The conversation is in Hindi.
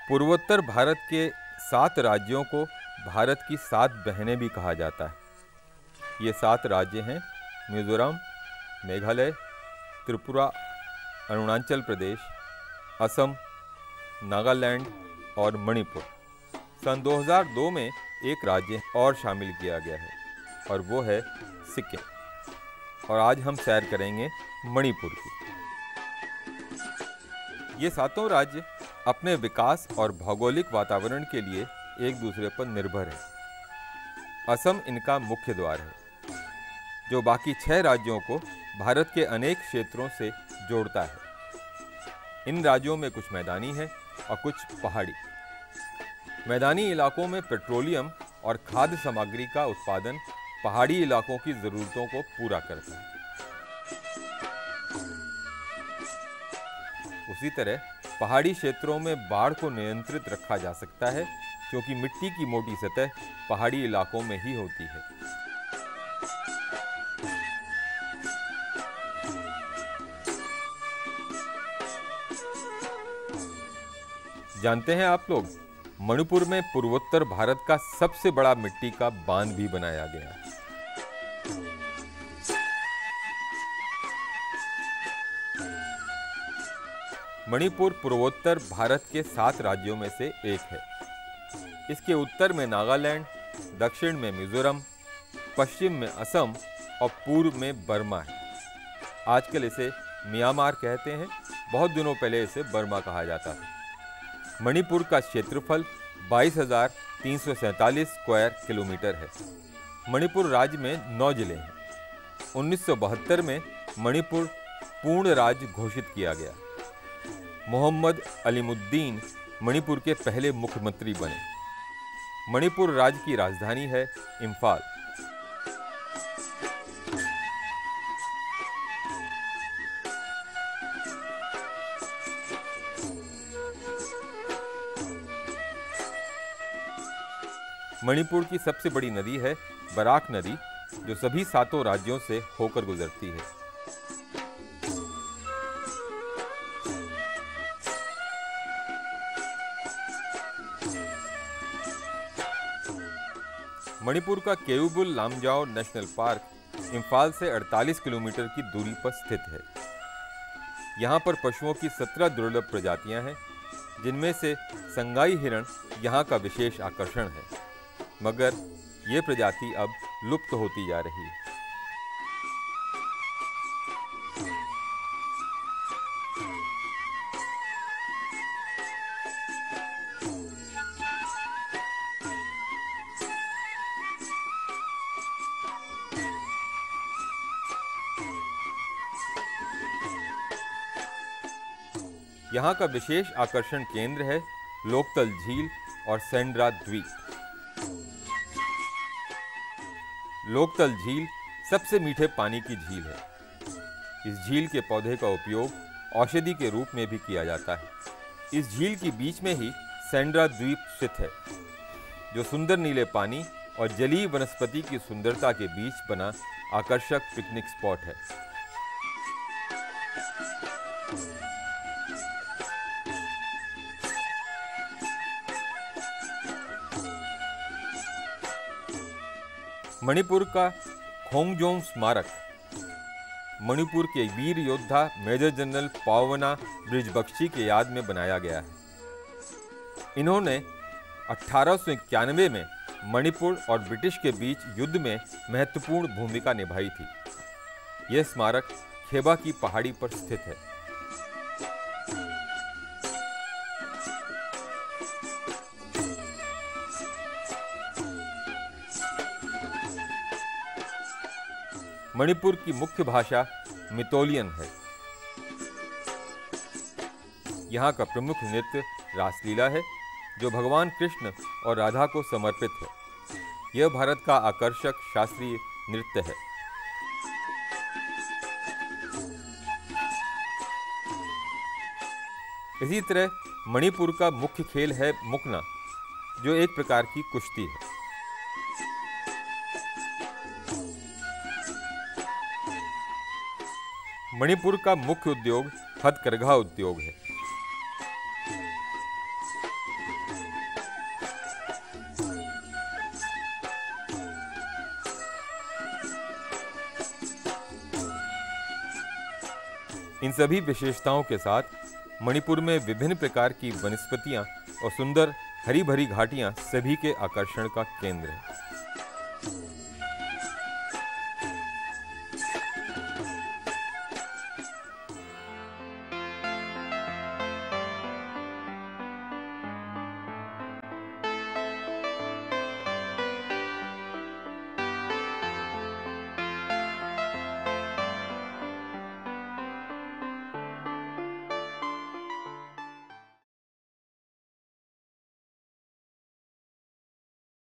पूर्वोत्तर भारत के 7 राज्यों को भारत की 7 बहनें भी कहा जाता है। ये 7 राज्य हैं मिज़ोरम, मेघालय, त्रिपुरा, अरुणाचल प्रदेश, असम, नागालैंड और मणिपुर। सन 2002 में एक राज्य और शामिल किया गया है और वो है सिक्किम। और आज हम सैर करेंगे मणिपुर की। ये 7 राज्य अपने विकास और भौगोलिक वातावरण के लिए एक दूसरे पर निर्भर है। असम इनका मुख्य द्वार है, जो बाकी 6 राज्यों को भारत के अनेक क्षेत्रों से जोड़ता है। इन राज्यों में कुछ मैदानी है और कुछ पहाड़ी। मैदानी इलाकों में पेट्रोलियम और खाद्य सामग्री का उत्पादन पहाड़ी इलाकों की ज़रूरतों को पूरा करता है। उसी तरह पहाड़ी क्षेत्रों में बाढ़ को नियंत्रित रखा जा सकता है, क्योंकि मिट्टी की मोटी सतह पहाड़ी इलाकों में ही होती है। जानते हैं आप लोग, मणिपुर में पूर्वोत्तर भारत का सबसे बड़ा मिट्टी का बांध भी बनाया गया है। मणिपुर पूर्वोत्तर भारत के 7 राज्यों में से एक है। इसके उत्तर में नागालैंड, दक्षिण में मिज़ोरम, पश्चिम में असम और पूर्व में बर्मा है। आजकल इसे म्यांमार कहते हैं, बहुत दिनों पहले इसे बर्मा कहा जाता था। मणिपुर का क्षेत्रफल 22,347 स्क्वायर किलोमीटर है। मणिपुर राज्य में 9 जिले हैं। 1972 में मणिपुर पूर्ण राज्य घोषित किया गया। मोहम्मद अलीमुद्दीन मणिपुर के पहले मुख्यमंत्री बने। मणिपुर राज्य की राजधानी है इम्फाल। मणिपुर की सबसे बड़ी नदी है बराक नदी, जो सभी 7 राज्यों से होकर गुजरती है। मणिपुर का केओबुल लामजाओ नेशनल पार्क इम्फाल से 48 किलोमीटर की दूरी पर स्थित है। यहाँ पर पशुओं की 17 दुर्लभ प्रजातियाँ हैं, जिनमें से संगाई हिरण यहाँ का विशेष आकर्षण है, मगर ये प्रजाति अब लुप्त होती जा रही है। यहाँ का विशेष आकर्षण केंद्र है लोकतल झील और सेंड्रा द्वीप। लोकतल झील सबसे मीठे पानी की झील है। इस झील के पौधे का उपयोग औषधि के रूप में भी किया जाता है। इस झील के बीच में ही सेंड्रा द्वीप स्थित है, जो सुंदर नीले पानी और जलीय वनस्पति की सुंदरता के बीच बना आकर्षक पिकनिक स्पॉट है। मणिपुर का खोंगजोंग स्मारक मणिपुर के वीर योद्धा मेजर जनरल पावना बृजबख्शी के याद में बनाया गया है। इन्होंने 1891 में मणिपुर और ब्रिटिश के बीच युद्ध में महत्वपूर्ण भूमिका निभाई थी। यह स्मारक खेबा की पहाड़ी पर स्थित है। मणिपुर की मुख्य भाषा मितोलियन है। यहाँ का प्रमुख नृत्य रासलीला है, जो भगवान कृष्ण और राधा को समर्पित है। यह भारत का आकर्षक शास्त्रीय नृत्य है। इसी तरह मणिपुर का मुख्य खेल है मुकना, जो एक प्रकार की कुश्ती है। मणिपुर का मुख्य उद्योग हथकरघा उद्योग है। इन सभी विशेषताओं के साथ मणिपुर में विभिन्न प्रकार की वनस्पतियां और सुंदर हरी भरी घाटियां सभी के आकर्षण का केंद्र है।